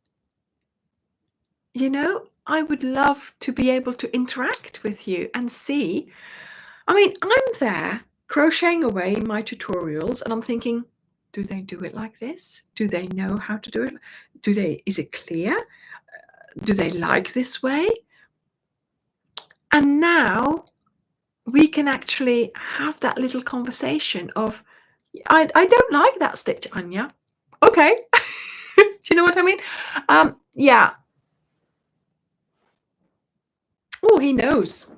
you know, I would love to be able to interact with you and see. I mean, I'm there crocheting away in my tutorials, and I'm thinking, do they do it like this? Do they know how to do it? Is it clear? Do they like this way? And now we can actually have that little conversation of, I don't like that stitch, Anya. Okay. Do you know what I mean? Yeah. Oh, he knows.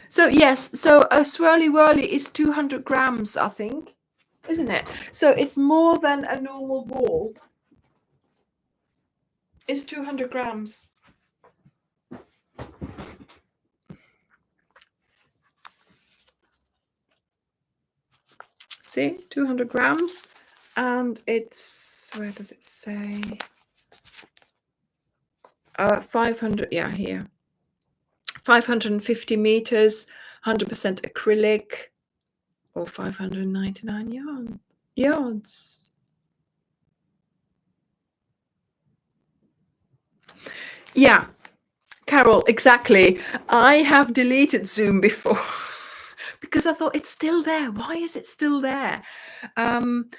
So yes, so a swirly whirly is 200 grams, I think, isn't it? So it's more than a normal ball. It's 200 grams. See, 200 grams. And it's, where does it say? 500, yeah, here. 550 meters, 100% acrylic, or 599 yards. Yeah, Carol, exactly. I have deleted Zoom before because I thought it's still there. Why is it still there?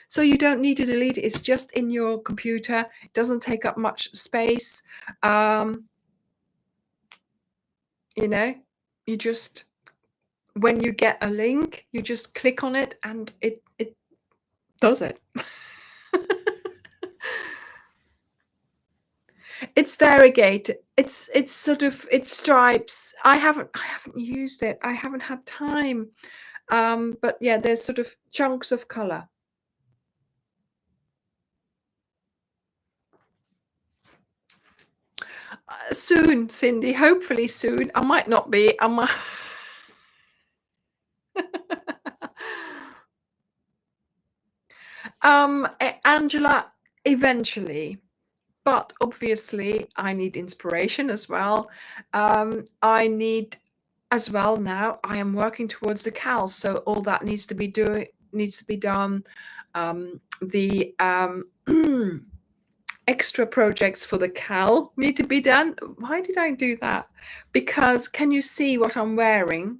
So you don't need to delete it. It's just in your computer. It doesn't take up much space. You know, you just, when you get a link, you just click on it and it does it. It's variegated. It's sort of, it's stripes. I haven't used it. I haven't had time. But yeah, there's sort of chunks of color. Soon, Cindy. Hopefully soon. I might not be. I might. Angela, eventually. But obviously, I need inspiration as well. I need as well now. I am working towards the cal, so all that needs to be done. The extra projects for the cal need to be done. Why did I do that? Because can you see what I'm wearing?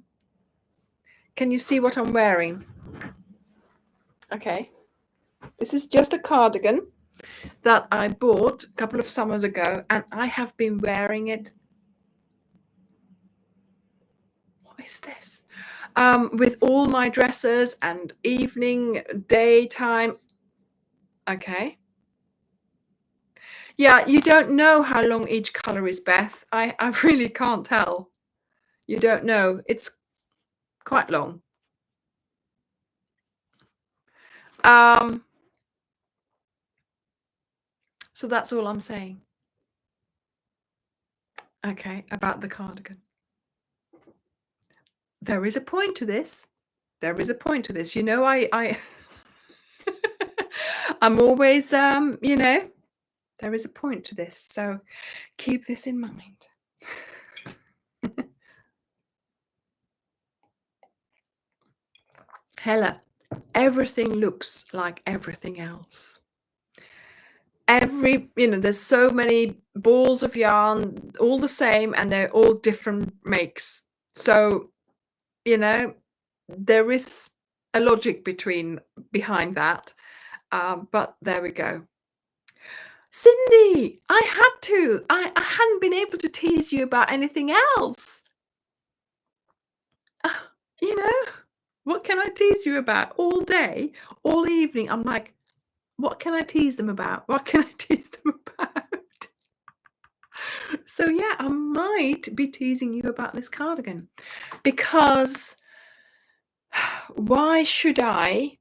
Can you see what I'm wearing? Okay, this is just a cardigan that I bought a couple of summers ago, and I have been wearing it is this? With all my dresses and evening, daytime. Okay. Yeah, you don't know how long each color is, Beth. I really can't tell. You don't know. It's quite long. So that's all I'm saying. Okay, about the cardigan. There is a point to this. There is a point to this. You know, I'm always, you know, there is a point to this. So keep this in mind. Hella, everything looks like everything else. There's so many balls of yarn, all the same, and they're all different makes. So, there is a logic behind that. But there we go. Cindy, I had to. I hadn't been able to tease you about anything else. You know, what can I tease you about all day, all evening? I'm like, what can I tease them about? What can I tease them about? So yeah, I might be teasing you about this cardigan, because why should I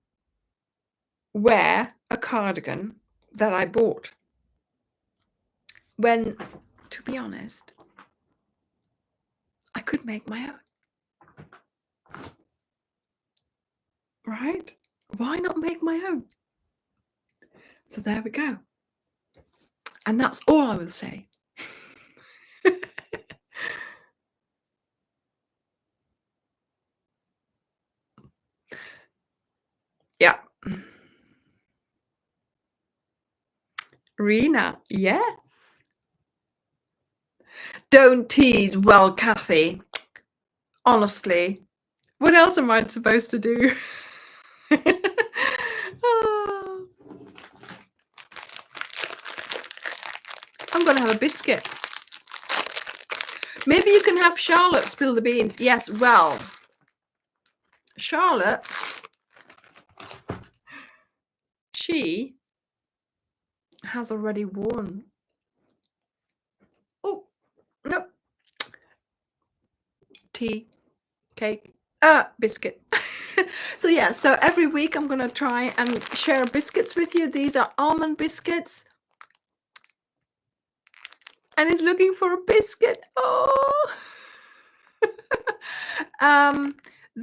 wear a cardigan that I bought when, to be honest, I could make my own? Right? Why not make my own? So there we go. And that's all I will say. Yeah. Rena, yes. Don't tease. Well, Kathy, honestly, what else am I supposed to do? Oh. I'm going to have a biscuit. Maybe you can have Charlotte spill the beans. Yes, well, Charlotte, she has already worn. Oh, no. Tea, cake, biscuit. So yeah, so every week I'm going to try and share biscuits with you. These are almond biscuits. And he's looking for a biscuit. Oh.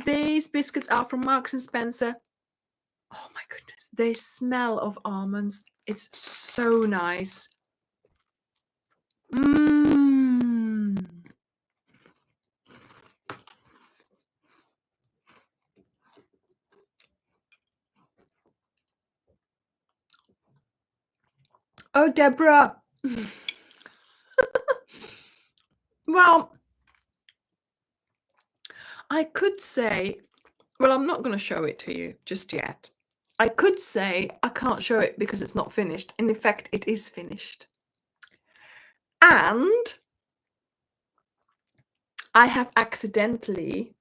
These biscuits are from Marks and Spencer. Oh my goodness, they smell of almonds. It's so nice. Mmm. Oh, Deborah. Well, I could say, well, I'm not going to show it to you just yet. I could say I can't show it because it's not finished. In effect, it is finished. And I have accidentally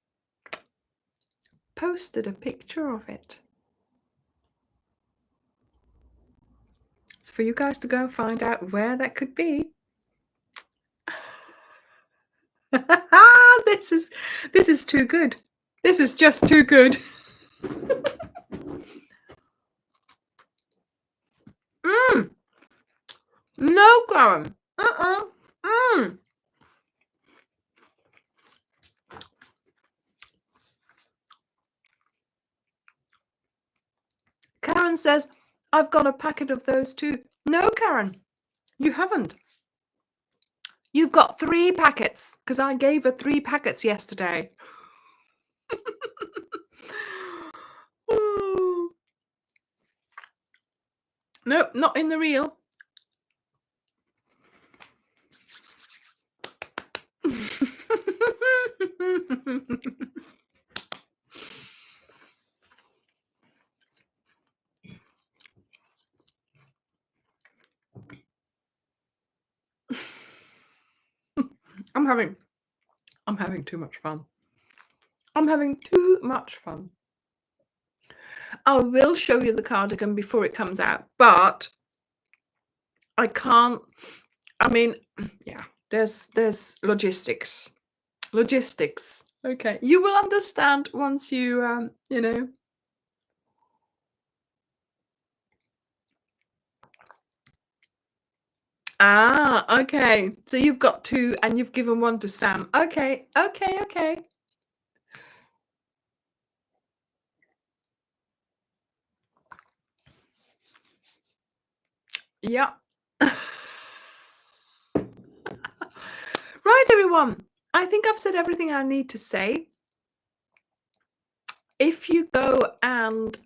posted a picture of it. It's for you guys to go and find out where that could be. This is too good. This is just too good. No, Karen. Karen says, I've got a packet of those too. No, Karen, you haven't. You've got 3 packets, because I gave her 3 packets yesterday. Nope, not in the reel. I'm having too much fun. I'm having too much fun. I will show you the cardigan before it comes out, but I can't. I mean, yeah, there's logistics. Okay, you will understand once you you know. Ah, okay. So you've got two, and you've given one to Sam. Okay. Yeah. Right, everyone. I think I've said everything I need to say. If you go and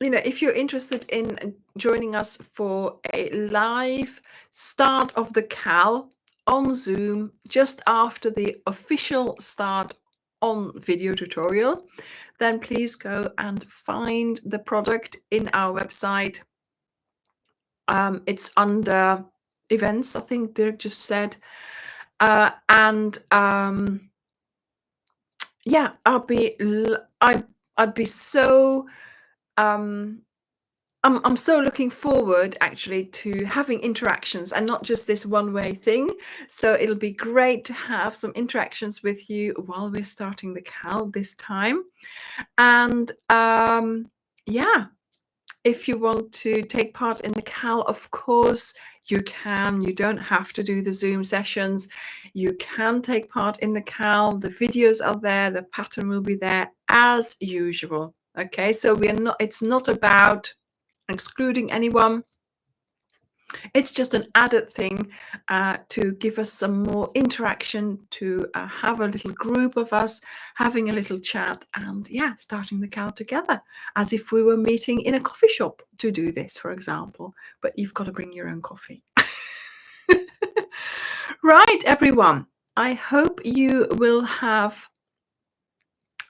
if you're interested in joining us for a live start of the CAL on Zoom just after the official start on video tutorial, then please go and find the product in our website. It's under events, I think Dirk just said. And yeah, I'd be so I'm so looking forward actually to having interactions and not just this one-way thing. So it'll be great to have some interactions with you while we're starting the CAL this time. And yeah, if you want to take part in the CAL, of course you can. You don't have to do the Zoom sessions. You can take part in the CAL. The videos are there. The pattern will be there as usual. Okay, so it's not about excluding anyone. It's just an added thing to give us some more interaction, to have a little group of us having a little chat, and yeah, starting the CAL together as if we were meeting in a coffee shop to do this, for example. But you've got to bring your own coffee. Right, everyone. I hope you will have.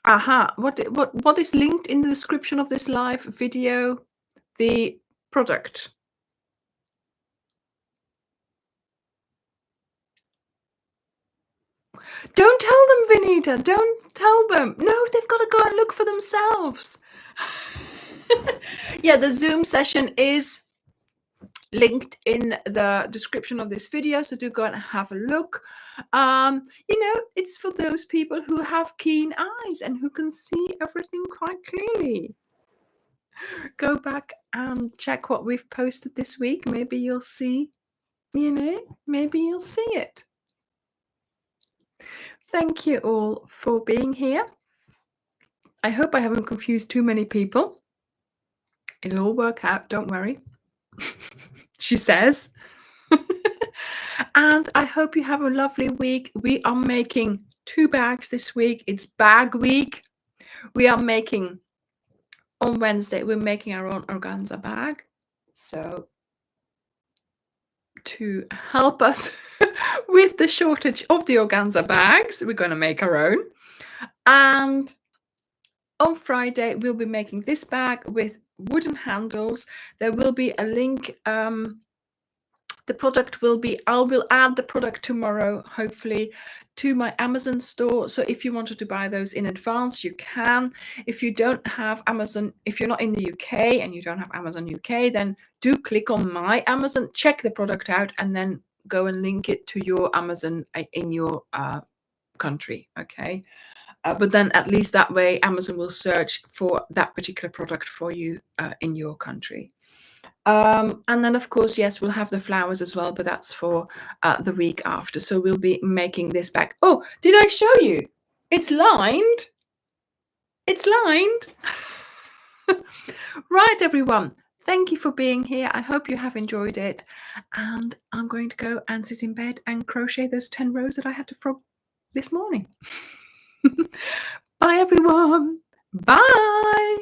What is linked in the description of this live video? The product. Don't tell them, Vinita. Don't tell them. No, they've got to go and look for themselves. Yeah, the Zoom session is linked in the description of this video, so do go and have a look. It's for those people who have keen eyes and who can see everything quite clearly. Go back and check what we've posted this week. Maybe you'll see, maybe you'll see it. Thank you all for being here. I hope I haven't confused too many people. It'll all work out, don't worry. She says. And I hope you have a lovely week. We are making 2 bags this week. It's bag week. We are making, on Wednesday, we're making our own organza bag. So to help us with the shortage of the organza bags, we're going to make our own. And on Friday, we'll be making this bag with wooden handles. There will be a link. The product will be, I will add the product tomorrow, hopefully, to my Amazon store. So if you wanted to buy those in advance, you can. If you don't have Amazon, if you're not in the UK and you don't have Amazon UK, then do click on my Amazon, check the product out, and then go and link it to your Amazon in your country. Okay. But then at least that way, Amazon will search for that particular product for you in your country. And then, of course, yes, we'll have the flowers as well, but that's for the week after. So we'll be making this bag. Oh, did I show you? It's lined. It's lined. Right, everyone. Thank you for being here. I hope you have enjoyed it. And I'm going to go and sit in bed and crochet those 10 rows that I had to frog this morning. Bye, everyone. Bye.